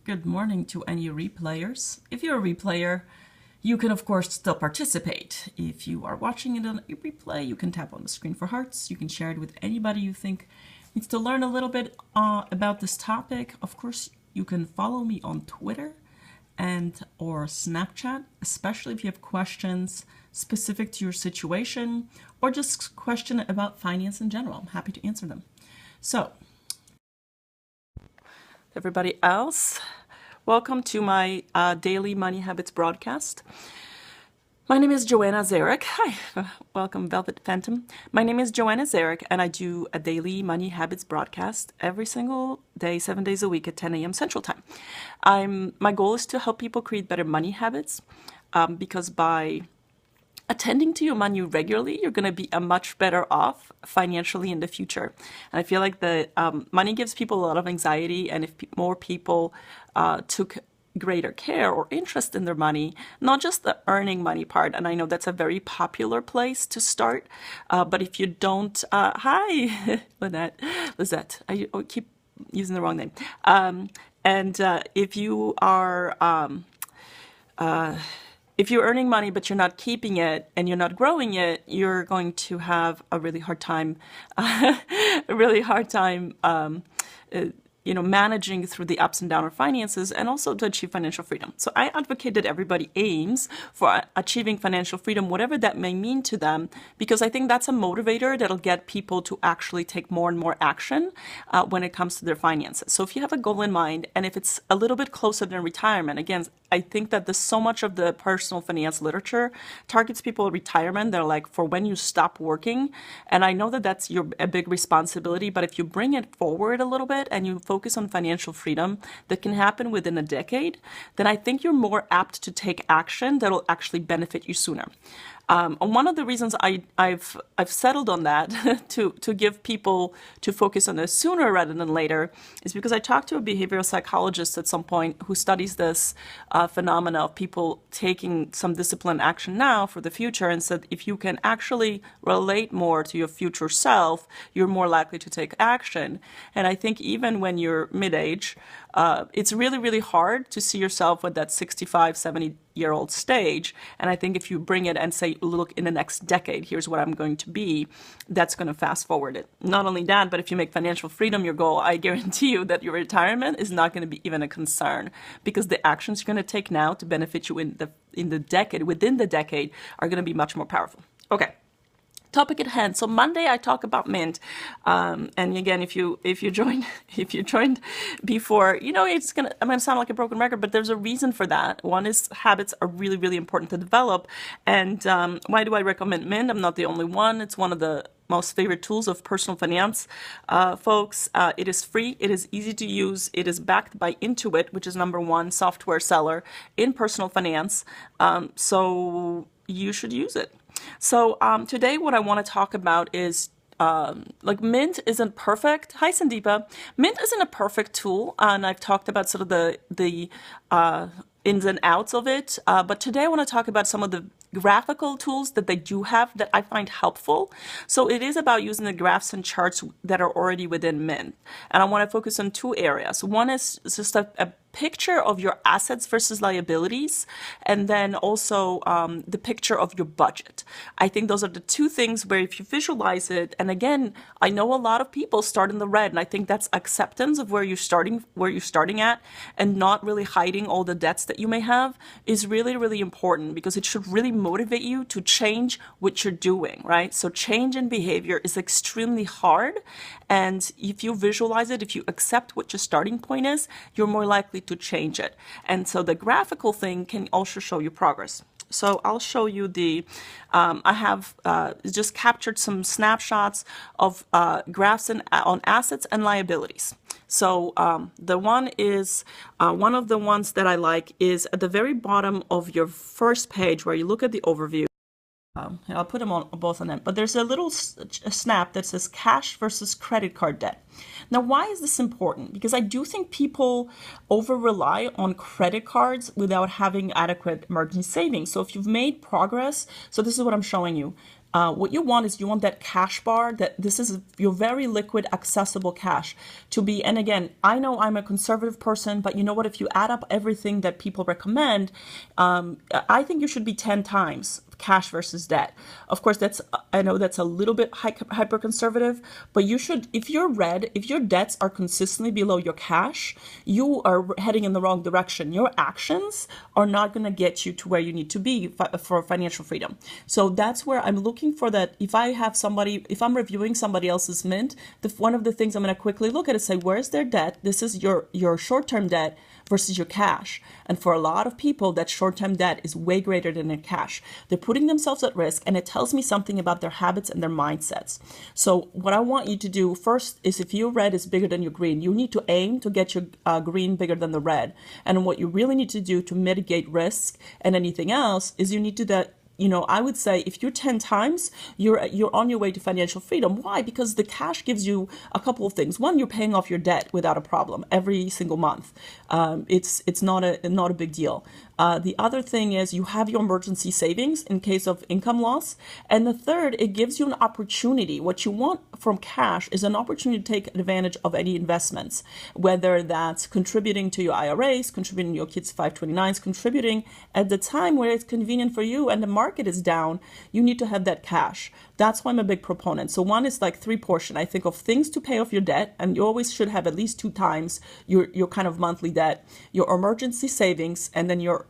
Good morning to any replayers. If you're a replayer, you can of course still participate. If you are watching it on a replay, you can tap on the screen for hearts. You can share it with anybody you think needs to learn a little bit about this topic. Of course, you can follow me on Twitter and or Snapchat, especially if you have questions specific to your situation or just question about finance in general. I'm happy to answer them. So, everybody else, welcome to my daily Money Habits broadcast. My name is JoannazArach. Hi, welcome Velvet Phantom. My name is JoannazArach, and I do a daily Money Habits broadcast every single day, 7 days a week at 10 a.m. Central Time. My goal is to help people create better money habits because by attending to your money regularly, you're going to be much better off financially in the future. And I feel like the money gives people a lot of anxiety, and if more people took greater care or interest in their money, not just the earning money part, and I know that's a very popular place to start, but if you don't, hi, Lizette, I keep using the wrong name, and if you are, if you're earning money but you're not keeping it and you're not growing it, you're going to have a really hard time, managing through the ups and downs of finances and also to achieve financial freedom. So I advocate that everybody aims for achieving financial freedom, whatever that may mean to them, because I think that's a motivator that'll get people to actually take more and more action when it comes to their finances. So if you have a goal in mind, and if it's a little bit closer than retirement, again, I think that there's so much of the personal finance literature targets people at retirement. They're like, for when you stop working. And I know that that's a big responsibility, but if you bring it forward a little bit and you focus on financial freedom that can happen within a decade, then I think you're more apt to take action that'll actually benefit you sooner. And one of the reasons I've settled on that to give people to focus on this sooner rather than later is because I talked to a behavioral psychologist at some point who studies this phenomena of people taking some disciplined action now for the future, and said if you can actually relate more to your future self, you're more likely to take action. And I think even when you're mid-age, it's really, really hard to see yourself at that 65, 70-year-old stage. And I think if you bring it and say, look, in the next decade, here's what I'm going to be, that's going to fast forward it. Not only that, but if you make financial freedom your goal, I guarantee you that your retirement is not going to be even a concern, because the actions you're going to take now to benefit you within the decade, are going to be much more powerful. Okay. Topic at hand. So Monday I talk about Mint, and again, if you joined before, I'm gonna sound like a broken record, but there's a reason for that. One is habits are really, really important to develop, and why do I recommend Mint? I'm not the only one. It's one of the most favorite tools of personal finance, folks. It is free. It is easy to use. It is backed by Intuit, which is #1 software seller in personal finance. So you should use it. So today what I want to talk about is Mint isn't perfect. Hi, Sandeepa. Mint isn't a perfect tool, and I've talked about sort of the ins and outs of it. But today I want to talk about some of the graphical tools that they do have that I find helpful. So it is about using the graphs and charts that are already within Mint. And I want to focus on two areas. One is just a picture of your assets versus liabilities, and then also the picture of your budget. I think those are the two things where if you visualize it, and again, I know a lot of people start in the red, and I think that's acceptance of where you're starting at, and not really hiding all the debts that you may have is really, really important, because it should really motivate you to change what you're doing, right? So change in behavior is extremely hard, and if you visualize it, if you accept what your starting point is, you're more likely to change it. And so the graphical thing can also show you progress. So I'll show you I have just captured some snapshots of graphs on assets and liabilities. So the one is, one of the ones that I like is at the very bottom of your first page where you look at the overview. I'll put them on both of them, but there's a little snap that says cash versus credit card debt. Now, why is this important? Because I do think people over-rely on credit cards without having adequate emergency savings. So if you've made progress, so this is what I'm showing you. What you want is you want that cash bar, that this is your very liquid, accessible cash to be. And again, I know I'm a conservative person, but you know what? If you add up everything that people recommend, I think you should be 10 times cash versus debt. Of course, I know that's a little bit hyper conservative, but you should, if your debts are consistently below your cash, you are heading in the wrong direction. Your actions are not going to get you to where you need to be for financial freedom. So that's where I'm looking for that. If I'm reviewing somebody else's mint, one of the things I'm going to quickly look at is say, where's their debt? This is your short-term debt versus your cash. And for a lot of people, that short-term debt is way greater than their cash. They're putting themselves at risk, and it tells me something about their habits and their mindsets. So what I want you to do first is, if your red is bigger than your green, you need to aim to get your green bigger than the red. And what you really need to do to mitigate risk and anything else is you need to I would say if you're 10 times, you're on your way to financial freedom. Why? Because the cash gives you a couple of things. One, you're paying off your debt without a problem every single month. It's not a big deal. The other thing is you have your emergency savings in case of income loss. And the third, it gives you an opportunity. What you want from cash is an opportunity to take advantage of any investments, whether that's contributing to your IRAs, contributing to your kids' 529s, contributing at the time where it's convenient for you and the market is down. You need to have that cash. That's why I'm a big proponent. So one is like 3 portion. I think of things to pay off your debt, and you always should have at least 2 times your kind of monthly debt, your emergency savings, and then your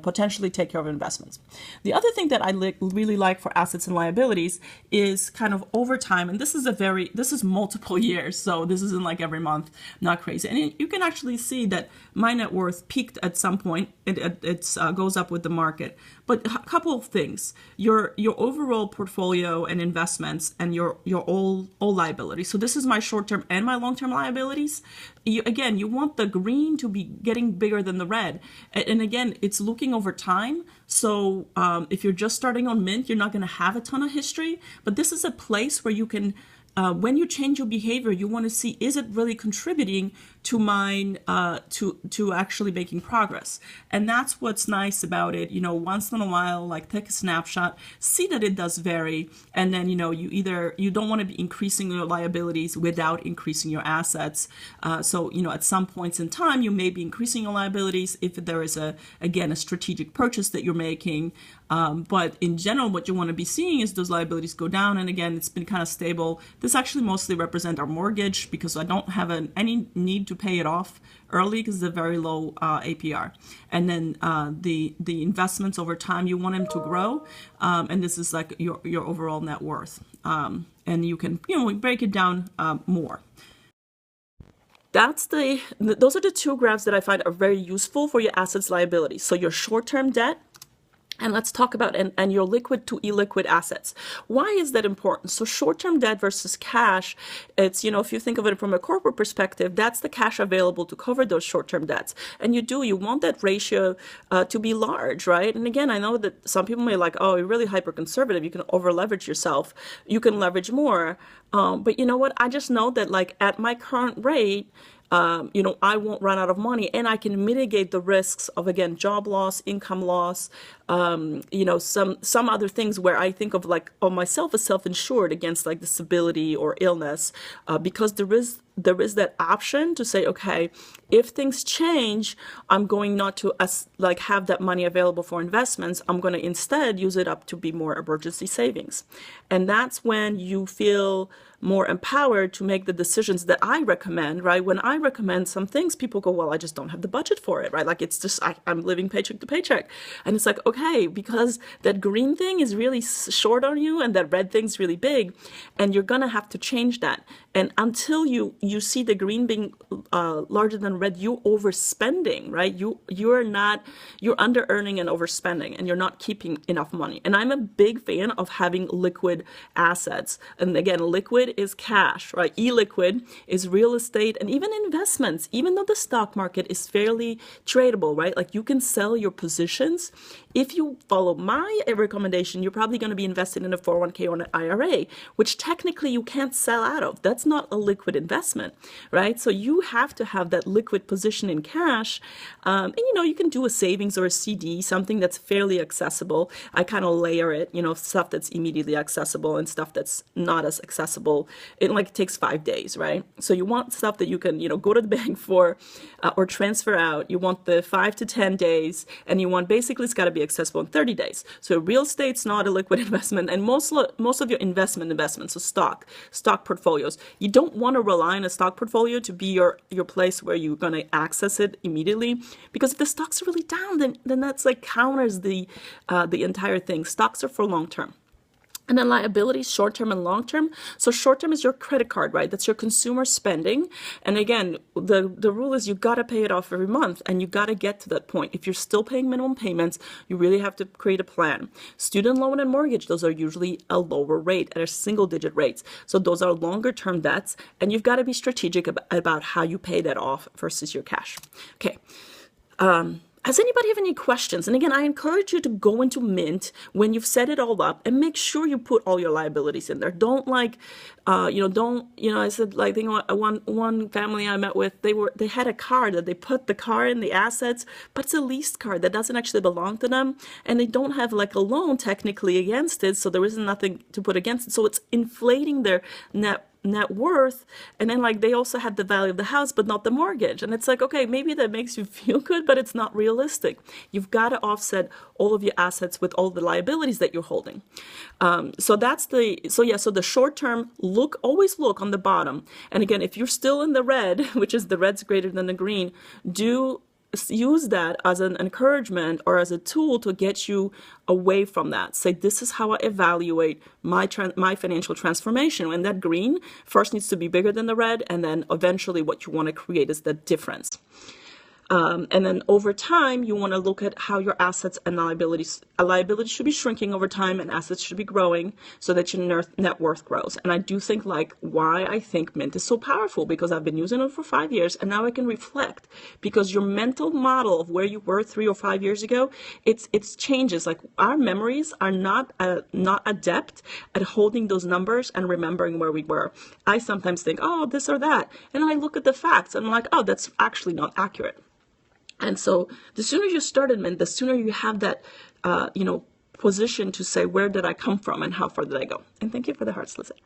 potentially take care of investments. The other thing that I really like for assets and liabilities is kind of over time, and this is multiple years, so this isn't like every month, not crazy. And you can actually see that my net worth peaked at some point. It goes up with the market. But a couple of things: your overall portfolio and investments, and your all liabilities. So this is my short-term and my long-term liabilities. You want the green to be getting bigger than the red. And again, it's looking over time. So if you're just starting on Mint, you're not going to have a ton of history. But this is a place where you can, when you change your behavior, you want to see, is it really contributing to mine, to actually making progress? And that's what's nice about it. Once in a while, like take a snapshot, see that it does vary. And then, you don't want to be increasing your liabilities without increasing your assets. So at some points in time, you may be increasing your liabilities if there is a strategic purchase that you're making. But in general, what you want to be seeing is those liabilities go down. And again, it's been kind of stable. This actually mostly represents our mortgage because I don't have any need to pay it off early because it's a very low APR. And then the investments over time, you want them to grow. And this is like your overall net worth. And you can break it down more. Those are the 2 graphs that I find are very useful for your assets liabilities. So your short-term debt, and let's talk about and your liquid to illiquid assets. Why is that important? So short-term debt versus cash, it's, if you think of it from a corporate perspective, that's the cash available to cover those short-term debts. And you want that ratio to be large, right? And again, I know that some people may like, oh, you're really hyper-conservative. You can over-leverage yourself. You can leverage more. But you know what? I just know that like at my current rate, I won't run out of money, and I can mitigate the risks of, again, job loss, income loss, some other things where I think of like myself as self-insured against like disability or illness, because there is that option to say, okay, if things change, I'm going not to have that money available for investments. I'm going to instead use it up to be more emergency savings. And that's when you feel more empowered to make the decisions that I recommend, right? When I recommend some things, people go, well, I just don't have the budget for it, right? Like it's just, I'm living paycheck to paycheck. And it's like, okay, because that green thing is really short on you and that red thing's really big, and you're going to have to change that. And until you see the green being larger than red, you're overspending, right? You're under earning and overspending, and you're not keeping enough money. And I'm a big fan of having liquid assets. And again, liquid is cash, right? Illiquid is real estate and even investments, even though the stock market is fairly tradable, right? Like you can sell your positions if if you follow my recommendation, you're probably going to be invested in a 401k or an IRA, which technically you can't sell out of. That's not a liquid investment, right? So you have to have that liquid position in cash. And, you can do a savings or a CD, something that's fairly accessible. I kind of layer it, stuff that's immediately accessible and stuff that's not as accessible. It takes 5 days, right? So you want stuff that you can, go to the bank for or transfer out. You want the 5 to 10 days, and you want basically it's got to be accessible in 30 days. So real estate's not a liquid investment, and most of your investments, so stock portfolios, you don't want to rely on a stock portfolio to be your place where you're going to access it immediately, because if the stocks are really down, then that's counters the entire thing. Stocks are for long term. And then liabilities, short-term and long-term. So short-term is your credit card, right? That's your consumer spending. And again, the rule is you got to pay it off every month, and you got to get to that point. If you're still paying minimum payments, you really have to create a plan. Student loan and mortgage, those are usually a lower rate, at a single-digit rates. So those are longer-term debts, and you've got to be strategic about how you pay that off versus your cash. Okay. Does anybody have any questions? And again, I encourage you to go into Mint when you've set it all up and make sure you put all your liabilities in there. Don't I said, I think one family I met with, they had a car that they put the car in the assets, but it's a leased car that doesn't actually belong to them. And they don't have a loan technically against it. So there isn't nothing to put against it. So it's inflating their net worth, and then they also had the value of the house but not the mortgage, and it's okay, maybe that makes you feel good, but it's not realistic. You've got to offset all of your assets with all the liabilities that you're holding. So the short term, always look on the bottom, and again, if you're still in the red, which is the red's greater than the green, use that as an encouragement or as a tool to get you away from that. Say, this is how I evaluate my financial transformation. And that green first needs to be bigger than the red, and then eventually what you want to create is the difference. And then over time, you want to look at how your assets and liabilities should be shrinking over time, and assets should be growing so that your net worth grows. And I do think why I think Mint is so powerful, because I've been using it for 5 years, and now I can reflect, because your mental model of where you were 3 or 5 years ago, it's changes. Our memories are not adept at holding those numbers and remembering where we were. I sometimes think, oh, this or that. And I look at the facts and I'm like, oh, that's actually not accurate. And so the sooner you start at Mint, the sooner you have that, position to say, where did I come from and how far did I go? And thank you for the hearts, Lizette.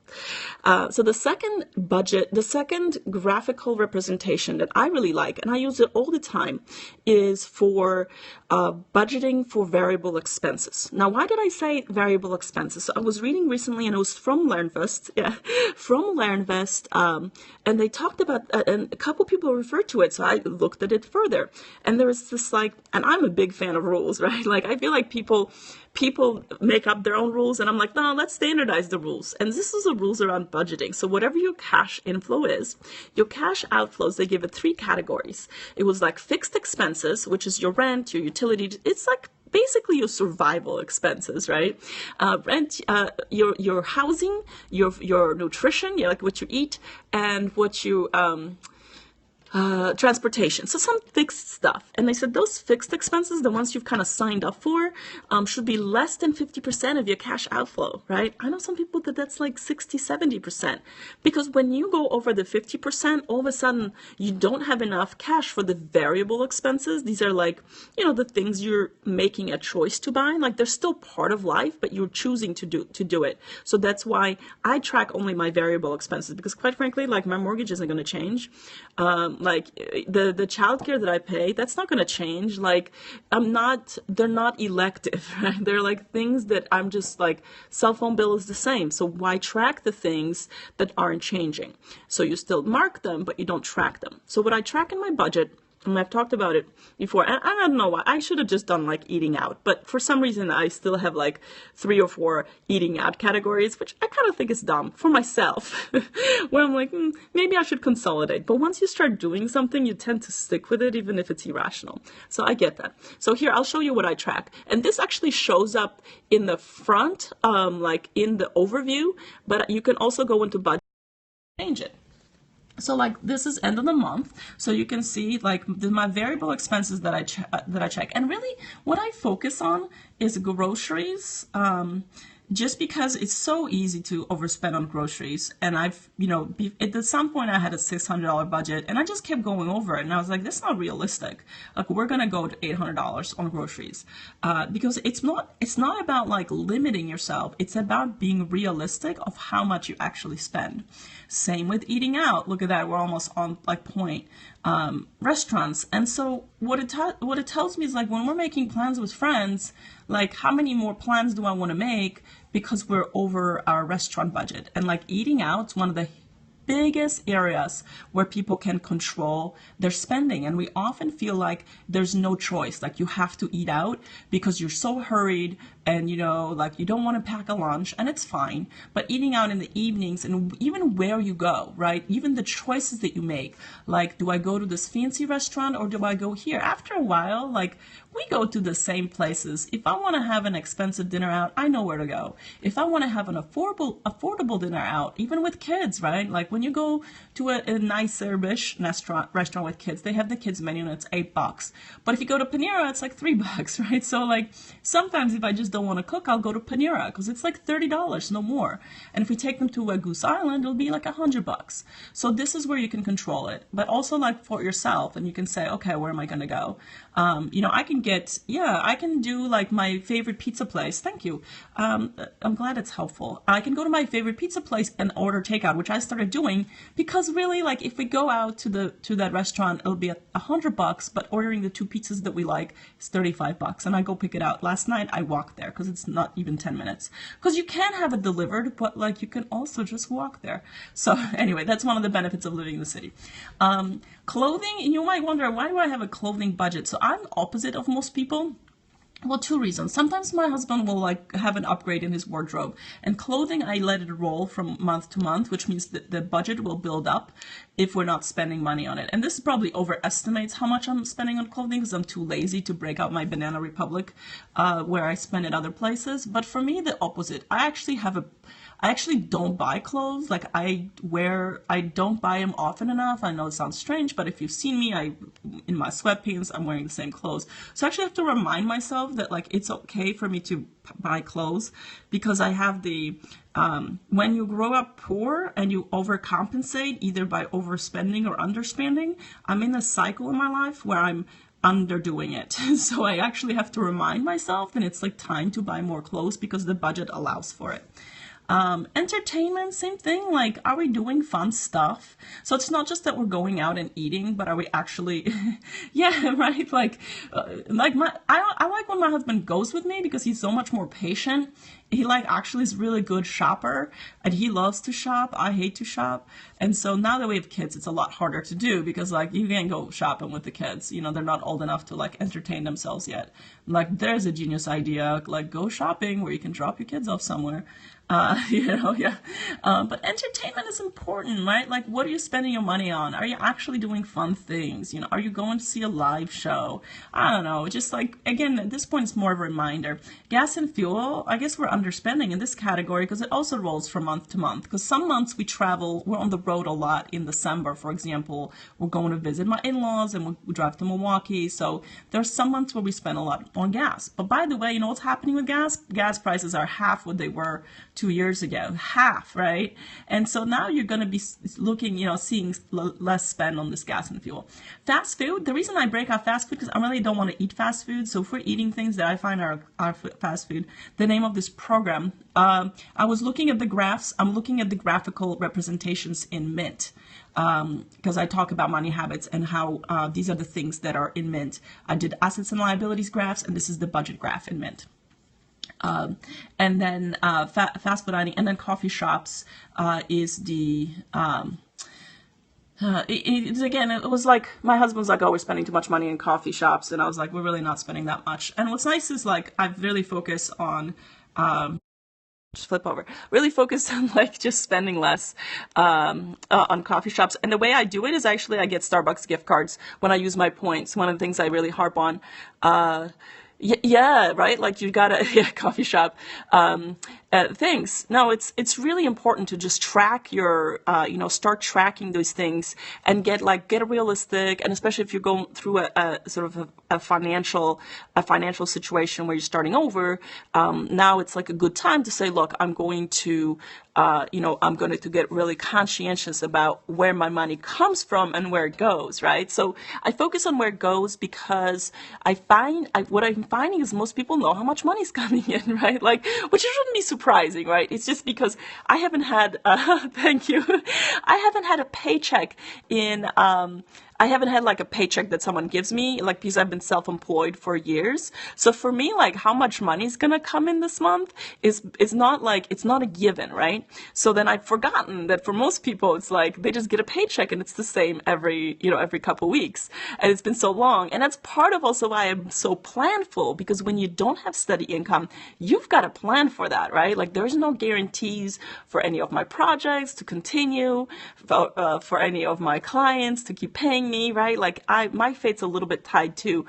So the second graphical representation that I really like, and I use it all the time, is for budgeting for variable expenses. Now, why did I say variable expenses? So I was reading recently, and it was from LearnVest, and they talked about, and a couple people referred to it, so I looked at it further. And there was this and I'm a big fan of rules, right? I feel like people make up their own rules, and I'm like, no, let's standardize the rules. And this is the rules around budgeting. So whatever your cash inflow is, your cash outflows, they give it 3 categories. It was fixed expenses, which is your rent, your utilities. It's basically your survival expenses, right? Rent, your housing, your nutrition, what you eat, and what you transportation. So some fixed stuff. And they said those fixed expenses, the ones you've kind of signed up for, should be less than 50% of your cash outflow, right? I know some people that's 60, 70%. Because when you go over the 50%, all of a sudden you don't have enough cash for the variable expenses. These are the things you're making a choice to buy. They're still part of life, but you're choosing to do it. So that's why I track only my variable expenses, because quite frankly, my mortgage isn't going to change. The childcare that I pay, that's not going to change. They're not elective, right? They're things that I'm just cell phone bill is the same. So why track the things that aren't changing? So you still mark them, but you don't track them. So what I track in my budget, and I've talked about it before, and I don't know why, I should have just done eating out, but for some reason I still have 3 or 4 eating out categories, which I kind of think is dumb for myself, where I'm maybe I should consolidate. But once you start doing something, you tend to stick with it, even if it's irrational. So I get that. So here, I'll show you what I track. And this actually shows up in the front, in the overview, but you can also go into budget and change it. So like this is end of the month, so you can see like my variable expenses that I check, and really what I focus on is groceries. Just because it's so easy to overspend on groceries, and I've, at some point I had a $600 budget, and I just kept going over it, and I was like, this is not realistic. Like we're gonna go to $800 on groceries, because it's not about like limiting yourself. It's about being realistic of how much you actually spend. Same with eating out. Look at that, we're almost on like point. Restaurants. And so what it tells me is like when we're making plans with friends, like how many more plans do I want to make because we're over our restaurant budget? And like eating out is one of the biggest areas where people can control their spending, and we often feel like there's no choice, like you have to eat out because you're so hurried, and like you don't want to pack a lunch, and it's fine. But eating out in the evenings, and even where you go, right, even the choices that you make, like do I go to this fancy restaurant or do I go here? After a while, like we go to the same places. If I want to have an expensive dinner out, I know where to go. If I want to have an affordable dinner out, even with kids, right? Like when you go to a nicer-ish restaurant with kids, they have the kids menu and it's $8. But if you go to Panera, it's like $3, right? So like sometimes if I just don't want to cook, I'll go to Panera because it's like $30, no more. And if we take them to a Goose Island, it'll be like $100. So this is where you can control it, but also like for yourself, and you can say, okay, where am I going to go? I can do like my favorite pizza place. Thank you. I'm glad it's helpful. I can go to my favorite pizza place and order takeout, which I started doing because really, like, if we go out to that restaurant, it'll be $100, but ordering the 2 pizzas that we like is $35, and I go pick it out. Last night I walked there because it's not even 10 minutes. Because you can have it delivered, but like you can also just walk there. So anyway, that's one of the benefits of living in the city. Clothing, and you might wonder, why do I have a clothing budget? So I'm opposite of most people. Well, 2 reasons. Sometimes my husband will like have an upgrade in his wardrobe, and clothing I let it roll from month to month, which means that the budget will build up if we're not spending money on it. And this probably overestimates how much I'm spending on clothing because I'm too lazy to break out my Banana Republic where I spend it other places. But for me, the opposite. I actually don't buy clothes. Like I don't buy them often enough. I know it sounds strange, but if you've seen me, in my sweatpants, I'm wearing the same clothes. So I actually have to remind myself that like it's okay for me to buy clothes, because I have when you grow up poor and you overcompensate either by overspending or underspending, I'm in a cycle in my life where I'm underdoing it. So I actually have to remind myself that it's like time to buy more clothes because the budget allows for it. Entertainment, same thing. Like, are we doing fun stuff? So it's not just that we're going out and eating, but are we actually, yeah, right? Like I like when my husband goes with me because he's so much more patient. He like actually is really good shopper, and he loves to shop. I hate to shop. And so now that we have kids, it's a lot harder to do because like you can't go shopping with the kids. They're not old enough to like entertain themselves yet. Like there's a genius idea, like go shopping where you can drop your kids off somewhere. Yeah. But entertainment is important, right? Like, what are you spending your money on? Are you actually doing fun things? Are you going to see a live show? I don't know. Just like, again, at this point, it's more of a reminder. Gas and fuel, I guess we're underspending in this category because it also rolls from month to month. Because some months we travel, we're on the road a lot. In December, for example, we're going to visit my in-laws and we drive to Milwaukee. So there's some months where we spend a lot on gas. But by the way, you know what's happening with gas? Gas prices are half what they were 2 years ago, half, right? And so now you're going to be looking, seeing less spend on this gas and fuel. Fast food, the reason I break out fast food because I really don't want to eat fast food. So if we're eating things that I find are fast food, the name of this program, I was looking at the graphs. I'm looking at the graphical representations in Mint because I talk about money habits and how these are the things that are in Mint. I did assets and liabilities graphs, and this is the budget graph in Mint. And then fast food dining, and then coffee shops is the it was like my husband's like, oh, we're spending too much money in coffee shops, and I was like, we're really not spending that much. And what's nice is like I've really focused on just flip over, really focused on like just spending less on coffee shops. And the way I do it is actually I get Starbucks gift cards when I use my points. One of the things I really harp on Yeah, right. Like you gotta, yeah, coffee shop things. No, it's really important to just track your, start tracking those things and get realistic. And especially if you're going through a sort of a financial situation where you're starting over, now it's like a good time to say, look, I'm going to get really conscientious about where my money comes from and where it goes, right? So I focus on where it goes because what I'm finding is most people know how much money's coming in, right? Like, which shouldn't be surprising, right? It's just because I haven't had, thank you, I haven't had a paycheck I haven't had like a paycheck that someone gives me, like because I've been self-employed for years. So for me, like how much money is gonna come in this month is not like it's not a given, right? So then I've forgotten that for most people, it's like they just get a paycheck and it's the same every couple weeks, and it's been so long, and that's part of also why I'm so planful because when you don't have steady income, you've got to plan for that, right? Like there's no guarantees for any of my projects to continue, for any of my clients to keep paying me, right? Like my fate's a little bit tied to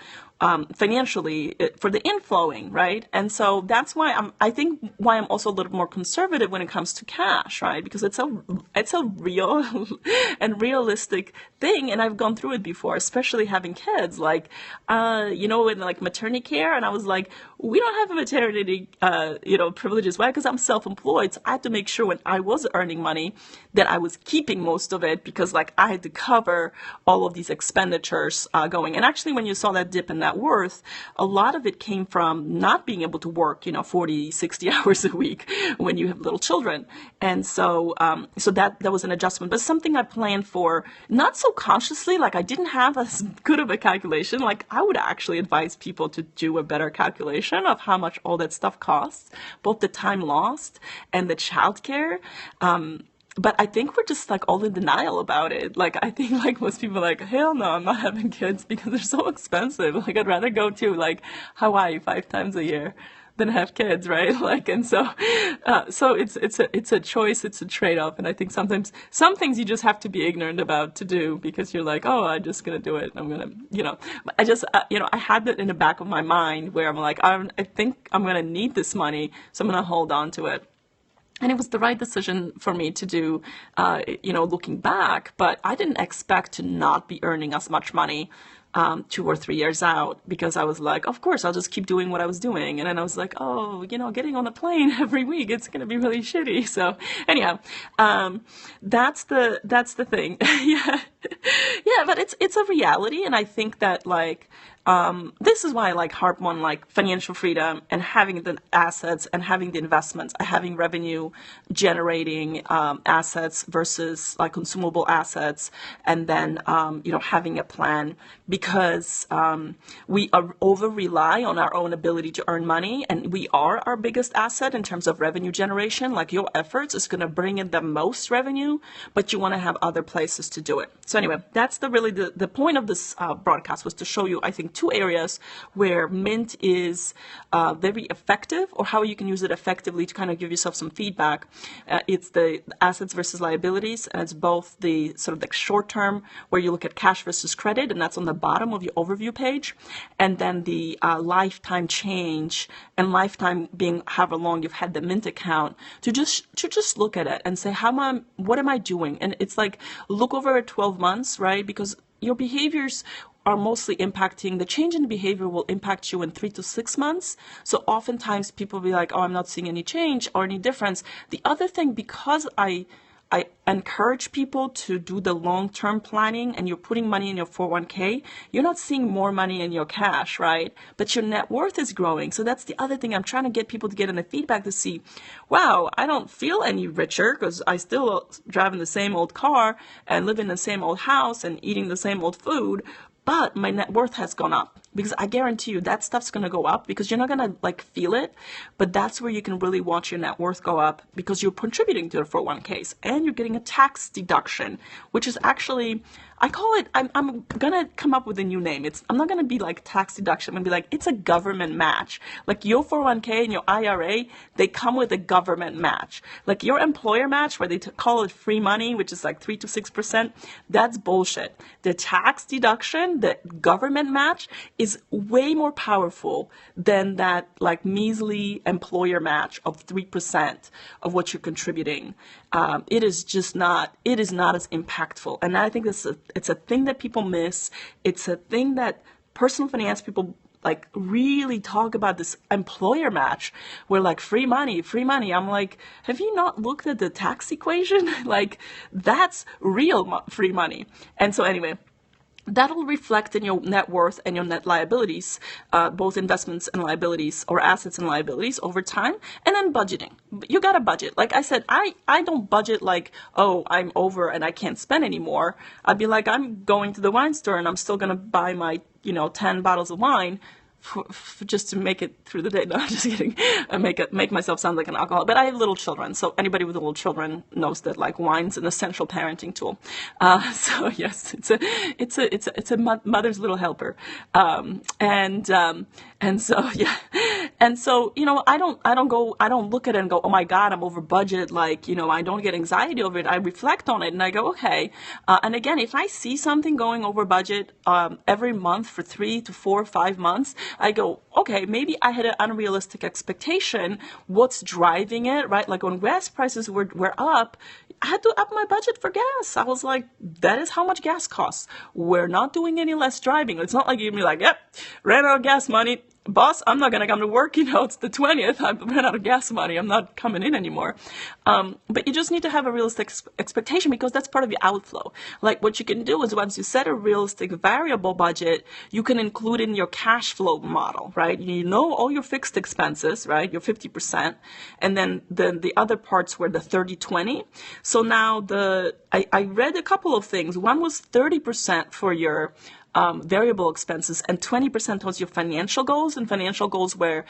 financially for the inflowing, right? And so that's why I think why I'm also a little more conservative when it comes to cash, right? Because it's a real and realistic thing, and I've gone through it before, especially having kids, like in like maternity care, and I was like, we don't have a maternity privileges, why? Because I'm self-employed, so I had to make sure when I was earning money that I was keeping most of it because like I had to cover all of these expenditures going. And actually, when you saw that dip in net worth, a lot of it came from not being able to work, 40, 60 hours a week when you have little children. And so that was an adjustment, but something I planned for, not so consciously. Like I didn't have as good of a calculation. Like I would actually advise people to do a better calculation of how much all that stuff costs, both the time lost and the childcare. But I think we're just like all in denial about it. Like I think like most people are like, hell no, I'm not having kids because they're so expensive. Like I'd rather go to like Hawaii 5 times a year than have kids, right? Like, and so it's a choice, it's a trade-off. And I think sometimes some things you just have to be ignorant about to do because you're like, oh, I'm just gonna do it. I'm gonna, I just, I had that in the back of my mind where I'm like, I think I'm gonna need this money, so I'm gonna hold on to it. And it was the right decision for me to do, looking back, but I didn't expect to not be earning as much money 2 or 3 years out because I was like, of course, I'll just keep doing what I was doing. And then I was like, oh, getting on a plane every week, it's going to be really shitty. So anyhow, that's the thing. Yeah. Yeah, but it's a reality. And I think that like, this is why I like harp on like financial freedom and having the assets and having the investments, having revenue generating assets versus like consumable assets, and then having a plan because we over rely on our own ability to earn money, and we are our biggest asset in terms of revenue generation. Like your efforts is going to bring in the most revenue, but you want to have other places to do it. So anyway, that's the point of this broadcast was to show you, I think, 2 areas where Mint is very effective, or how you can use it effectively to kind of give yourself some feedback. It's the assets versus liabilities, and it's both the sort of the short term where you look at cash versus credit, and that's on the bottom of your overview page, and then the lifetime change, and lifetime being however long you've had the Mint account, to just look at it and say, what am I doing? And it's like, look over 12 months, right? Because your behaviors are mostly impacting, the change in behavior will impact you in 3 to 6 months. So oftentimes people will be like, oh, I'm not seeing any change or any difference. The other thing, because I encourage people to do the long-term planning, and you're putting money in your 401k, you're not seeing more money in your cash, right? But your net worth is growing. So that's the other thing. I'm trying to get people to get in the feedback to see, wow, I don't feel any richer because I still driving the same old car and live in the same old house and eating the same old food, but my net worth has gone up. Because I guarantee you that stuff's going to go up because you're not going to like feel it, but that's where you can really watch your net worth go up because you're contributing to the 401ks and you're getting a tax deduction, which is actually, I call it, I'm going to come up with a new name. I'm not going to be like tax deduction. I'm going to be like, it's a government match. Like your 401k and your IRA, they come with a government match. Like your employer match, where they call it free money, which is like 3 to 6%, that's bullshit. The tax deduction, the government match, is is way more powerful than that like measly employer match of 3% of what you're contributing. It is not as impactful. And I think it's a thing that people miss. It's a thing that personal finance people like really talk about, this employer match where like free money. I'm like, have you not looked at the tax equation? Like that's real free money. And so anyway, that'll reflect in your net worth and your net liabilities, both investments and liabilities, or assets and liabilities over time. And then budgeting. You got to budget. Like I said, I don't budget like, oh, I'm over and I can't spend anymore. I'd be like, I'm going to the wine store and I'm still going to buy my, 10 bottles of wine just to make it through the day. No, I'm just kidding. I make myself sound like an alcoholic. But I have little children, so anybody with little children knows that like wine's an essential parenting tool. So yes, it's a mother's little helper. And so yeah, and so I don't look at it and go, oh my God, I'm over budget. Like I don't get anxiety over it. I reflect on it and I go, okay. And again, if I see something going over budget every month for 3 to 4 or 5 months, I go, okay, maybe I had an unrealistic expectation. What's driving it, right? Like when gas prices were up, I had to up my budget for gas. I was like, that is how much gas costs. We're not doing any less driving. It's not like you'd be like, yep, ran out of gas money. Boss, I'm not going to come to work. It's the 20th. I've ran out of gas money. I'm not coming in anymore. But you just need to have a realistic expectation because that's part of your outflow. Like what you can do is once you set a realistic variable budget, you can include in your cash flow model, right? You know all your fixed expenses, right? Your 50%. And then the other parts were the 30-20. So now I read a couple of things. One was 30% for your variable expenses and 20% towards your financial goals, and financial goals where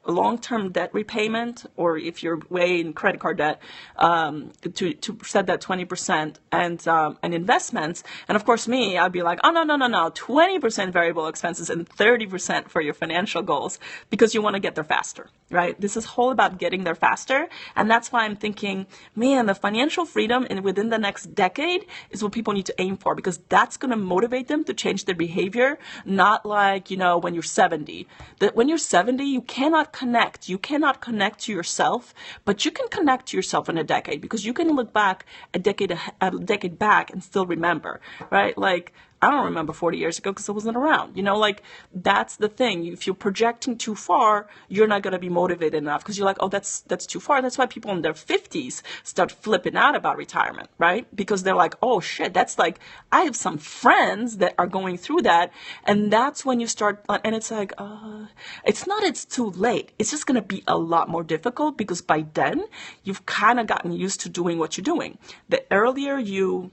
long-term debt repayment, or if you're way in credit card debt, to set that 20% and investments. And of course I'd be like, oh no, 20% variable expenses and 30% for your financial goals, because you want to get there faster, right? This is all about getting there faster. And that's why I'm thinking, man, the financial freedom within the next decade is what people need to aim for, because that's going to motivate them to change their behavior, not like, when you're 70. That when you're 70, you cannot connect to yourself, but you can connect to yourself in a decade, because you can look back a decade back and still remember, right? Like, I don't remember 40 years ago because I wasn't around. Like that's the thing. If you're projecting too far, you're not going to be motivated enough because you're like, oh, that's too far. That's why people in their 50s start flipping out about retirement, right? Because they're like, oh shit, that's like, I have some friends that are going through that. And that's when you start, and it's like, it's too late. It's just going to be a lot more difficult because by then you've kind of gotten used to doing what you're doing. The earlier you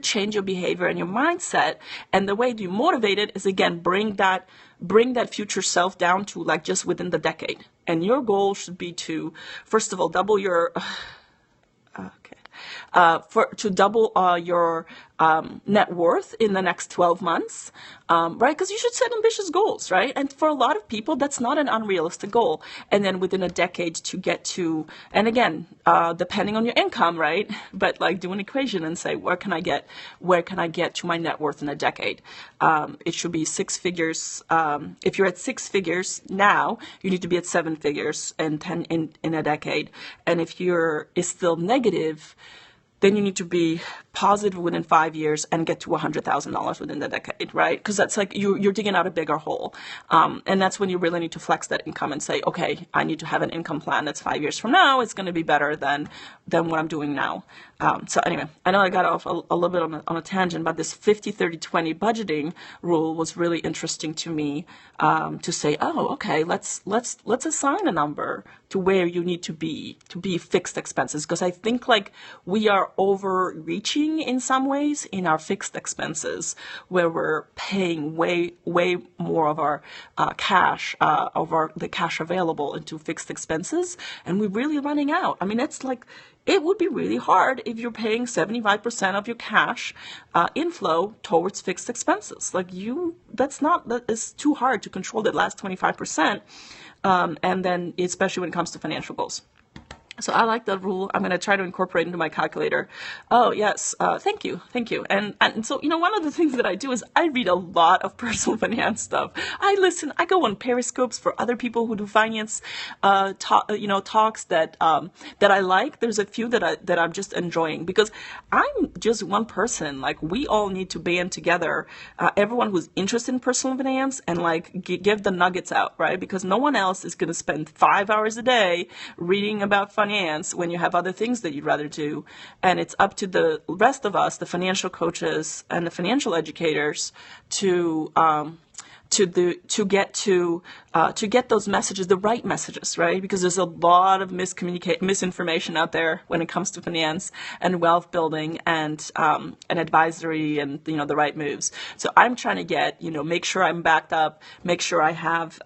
change your behavior and your mindset, and the way you motivate it is, again, bring that future self down to like just within the decade. And your goal should be to, first of all, double your, double your net worth in the next 12 months, right? Because you should set ambitious goals, right? And for a lot of people, that's not an unrealistic goal. And then within a decade to get to, and again, depending on your income, right? But like do an equation and say, where can I get to my net worth in a decade? It should be 6 figures. If you're at 6 figures now, you need to be at 7 figures in a decade. And if is still negative, then you need to be positive within 5 years and get to $100,000 within the decade, right? Because that's like you're digging out a bigger hole. And that's when you really need to flex that income and say, okay, I need to have an income plan that's 5 years from now. It's going to be better than what I'm doing now. So anyway, I know I got off a little bit on a tangent, but this 50-30-20 budgeting rule was really interesting to me, to say, oh, okay, let's assign a number to where you need to be fixed expenses. Because I think like we are overreaching in some ways in our fixed expenses, where we're paying way more of our cash, the cash available into fixed expenses, and we're really running out. I mean, it's like, it would be really hard if you're paying 75% of your cash inflow towards fixed expenses. Like that is too hard to control that last 25%. And then especially when it comes to financial goals. So I like that rule. I'm going to try to incorporate into my calculator. Oh, yes. Thank you. Thank you. And so, one of the things that I do is I read a lot of personal finance stuff. I go on Periscopes for other people who do finance, talks that I like. There's a few that I'm just enjoying because I'm just one person. Like, we all need to band together, everyone who's interested in personal finance and like give the nuggets out, right? Because no one else is going to spend 5 hours a day reading about finance when you have other things that you'd rather do. And it's up to the rest of us, the financial coaches and the financial educators, to get those messages, the right messages, right? Because there's a lot of misinformation out there when it comes to finance and wealth building and advisory and the right moves. So I'm trying to make sure I'm backed up, make sure I've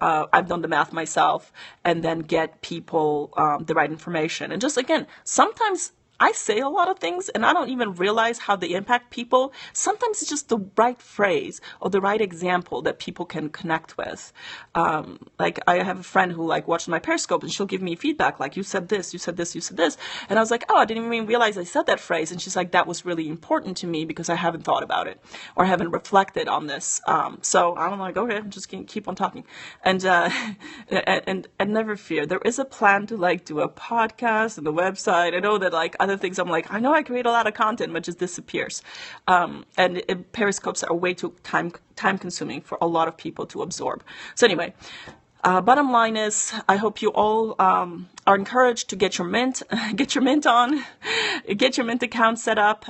done the math myself, and then get people the right information. And just again, sometimes I say a lot of things and I don't even realize how they impact people. Sometimes it's just the right phrase or the right example that people can connect with. Like I have a friend who watched my Periscope and she'll give me feedback like, you said this, you said this, you said this. And I was like, oh, I didn't even realize I said that phrase. And she's like, that was really important to me because I haven't thought about it or haven't reflected on this. So I'm like, okay, I'm just going to keep on talking. And never fear. There is a plan to do a podcast and a website. I know that other things I'm like, I know I create a lot of content, but just disappears. Periscopes are way too time consuming for a lot of people to absorb. So anyway, bottom line is, I hope you all are encouraged to get your mint on, get your mint account set up,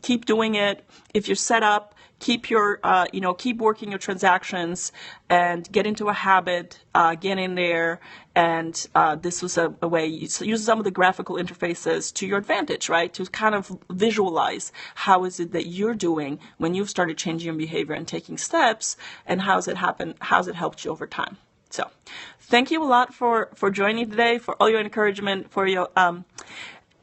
keep doing it. If you're set up, keep working your transactions and get into a habit, get in there. And this was a way, use some of the graphical interfaces to your advantage, right? To kind of visualize how is it that you're doing when you've started changing your behavior and taking steps, and how's it helped you over time. So thank you a lot for joining today, for all your encouragement, for your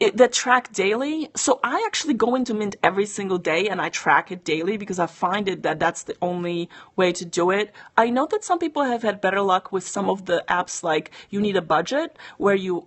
the track daily. So I actually go into Mint every single day and I track it daily because I find that's the only way to do it. I know that some people have had better luck with some of the apps, like You Need a Budget, where you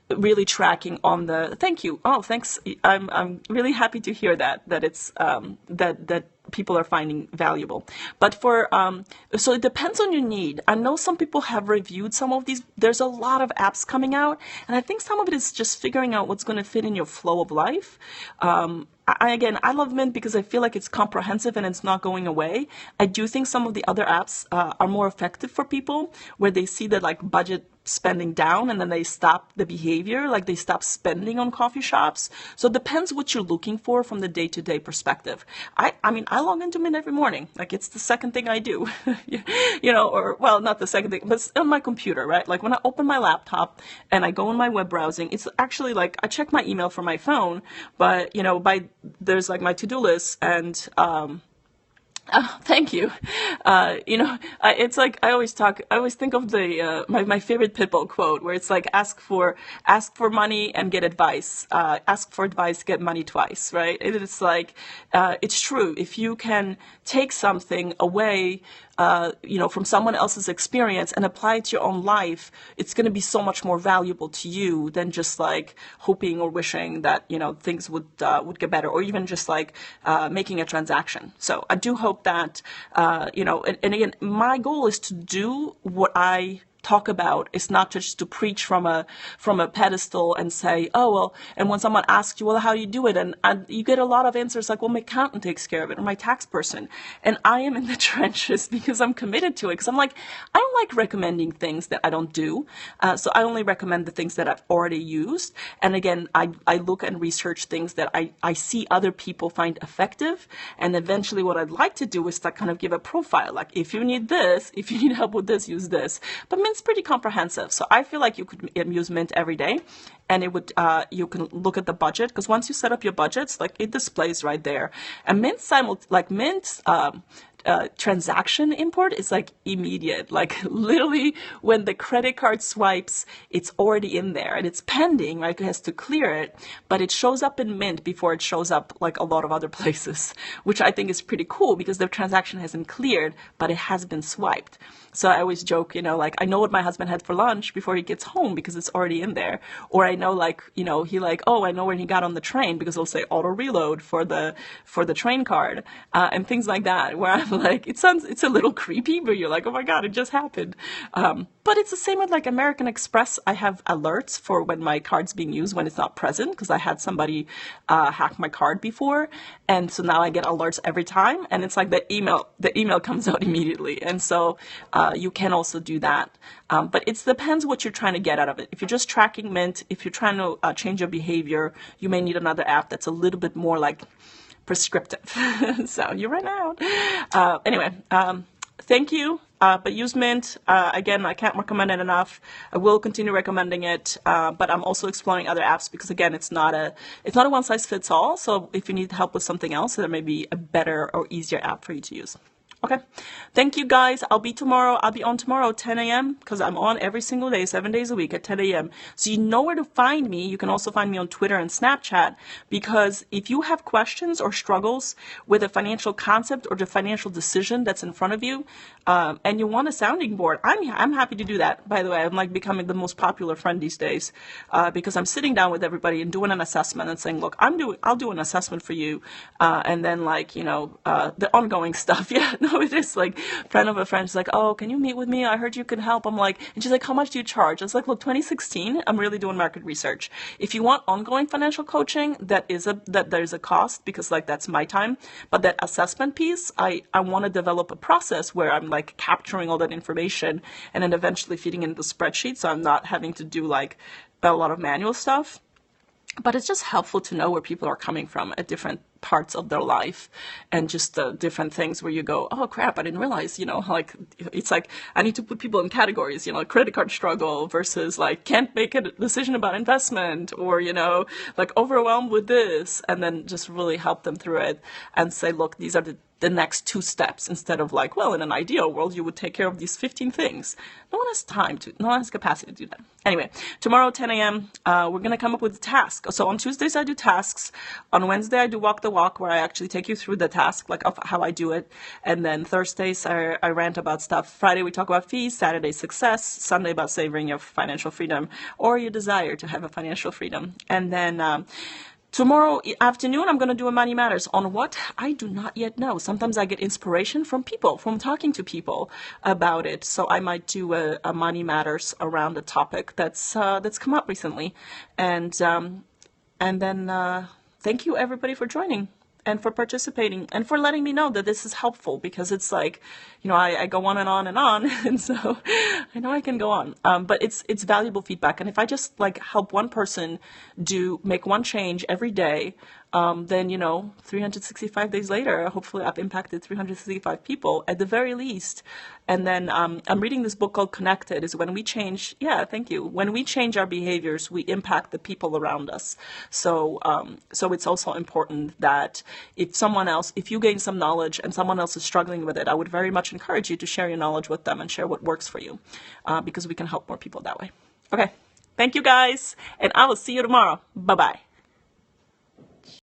really tracking on the. Thank you. Oh, thanks. I'm really happy to hear that it's that people are finding valuable. But so it depends on your need. I know some people have reviewed some of these. There's a lot of apps coming out, and I think some of it is just figuring out what's going to fit in your flow of life. I love Mint because I feel like it's comprehensive and it's not going away. I do think some of the other apps are more effective for people where they see that budget spending down and then they stop the behavior, they stop spending on coffee shops. So it depends what you're looking for from the day-to-day perspective. I log into Mint every morning. It's the second thing I do, not the second thing, but it's on my computer, right? When I open my laptop and I go on my web browsing, it's actually I check my email from my phone, but there's my to-do list and, oh, thank you. It's I always think of the my favorite Pitbull quote where it's ask for money and get advice. Ask for advice, get money twice, right? It's it's true. If you can take something away, from someone else's experience and apply it to your own life, it's going to be so much more valuable to you than just hoping or wishing that, things would get better, or even just making a transaction. So I do hope that, and again, my goal is to do what I talk about. It's not just to preach from a pedestal and say, oh, well, and when someone asks you, well, how do you do it? And you get a lot of answers well, my accountant takes care of it, or my tax person. And I am in the trenches because I'm committed to it. Because I don't like recommending things that I don't do. So I only recommend the things that I've already used. And again, I look and research things that I see other people find effective. And eventually what I'd like to do is to kind of give a profile. If you need this, if you need help with this, use this. But Mint's pretty comprehensive. So I feel like you could use Mint every day, and it would you can look at the budget, because once you set up your budgets, it displays right there. And Mint transaction import is like immediate. Like literally when the credit card swipes, it's already in there and it's pending, right? It has to clear it, but it shows up in Mint before it shows up like a lot of other places, which I think is pretty cool because the transaction hasn't cleared, but it has been swiped. So I always joke, like I know what my husband had for lunch before he gets home because it's already in there. Or I know like, he like, oh, I know when he got on the train because it'll say auto reload for the train card, and things like that, where I'm like, it's a little creepy, but you're like, oh my God, it just happened. But it's the same with like American Express. I have alerts for when my card's being used when it's not present because I had somebody hack my card before. And so now I get alerts every time. And it's like the email comes out immediately. And so you can also do that. But it depends what you're trying to get out of it. If you're just tracking Mint, if you're trying to change your behavior, you may need another app that's a little bit more like prescriptive. So you run out. Anyway, thank you. But use Mint. Again, I can't recommend it enough. I will continue recommending it, but I'm also exploring other apps because again, it's not a one size fits all. So if you need help with something else, there may be a better or easier app for you to use. Okay. Thank you guys. I'll be on tomorrow at 10 a.m. because I'm on every single day, 7 days a week at 10 a.m. So you know where to find me. You can also find me on Twitter and Snapchat because if you have questions or struggles with a financial concept or the financial decision that's in front of you, and you want a sounding board, I'm happy to do that. By the way, I'm like becoming the most popular friend these days, because I'm sitting down with everybody and doing an assessment and saying, look, I'll do an assessment for you. And then like, the ongoing stuff. Yeah. No, it is like friend of a friend. She's like, oh, can you meet with me? I heard you could help. I'm like, and she's like, how much do you charge? I was like, look, 2016, I'm really doing market research. If you want ongoing financial coaching, that there's a cost because like that's my time. But that assessment piece, I want to develop a process where I'm like capturing all that information and then eventually feeding into the spreadsheet. So I'm not having to do like a lot of manual stuff. But it's just helpful to know where people are coming from at different parts of their life and just the different things where you go, oh crap, I didn't realize, like it's like I need to put people in categories, credit card struggle versus like can't make a decision about investment or, like overwhelmed with this, and then just really help them through it and say, look, these are the next 2 steps instead of like, well, in an ideal world, you would take care of these 15 things. No one has capacity to do that. Anyway, tomorrow, 10 a.m., we're going to come up with a task. So on Tuesdays, I do tasks. On Wednesday, I do walk the walk where I actually take you through the task, like of how I do it. And then Thursdays, I rant about stuff. Friday, we talk about fees. Saturday, success. Sunday, about savoring your financial freedom or your desire to have a financial freedom. And then, tomorrow afternoon, I'm going to do a Money Matters on what? I do not yet know. Sometimes I get inspiration from people, from talking to people about it. So I might do a Money Matters around a topic that's come up recently. And then thank you everybody for joining and for participating and for letting me know that this is helpful because it's like, I go on and on and on. And so I know I can go on. But it's valuable feedback. And if I just like help one person make one change every day, then, 365 days later, hopefully I've impacted 365 people at the very least. And then I'm reading this book called Connected, is when we change, thank you. When we change our behaviors, we impact the people around us. So it's also important that if you gain some knowledge and someone else is struggling with it, I would very much encourage you to share your knowledge with them and share what works for you, because we can help more people that way. Okay. Thank you guys. And I will see you tomorrow. Bye-bye.